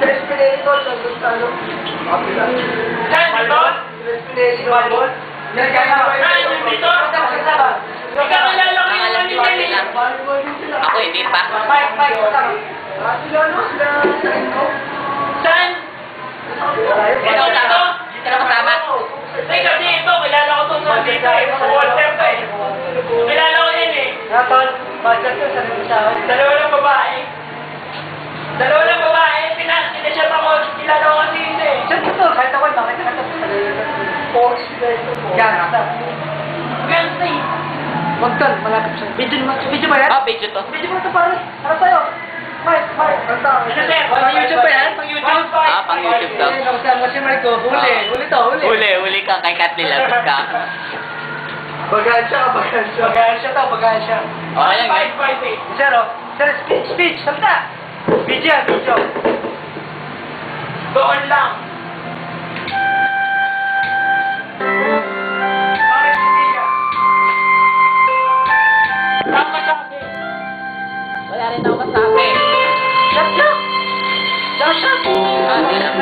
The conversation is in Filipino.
Respirator, nandun sa ano? Saan? Balbon? Respirator. Ikakilala ko yung mga nila. Ako hindi pa. Saan? Ito, ito. Sino kasama? Teka, dito. Kilala ko itong dito eh. Walter to eh. Kilala ko yan eh. Dalawa lang babae. Dalawa lang babae. Pinasya ako. Kilala ko kasi yun eh. Gangsta eh. Magkal, malapit siya. Video ba yan? Ah, video to. Video mo ito pare. Ano sa'yo? Mike, kanta. Ano sir? Pang YouTube ba yan? Pang YouTube? Ah, pang YouTube daw. Nakasama si Mike ko. Huli to, huli. Huli ka kay Kat Lilagot ka. Bagansya. Okay lang yun. 558. Sir, sir, speech, salita. Video. Doon lang. Bakit hindi ka? Tama sa akin. Wala rin ako masabi. Shut up! Ah, hindi lang.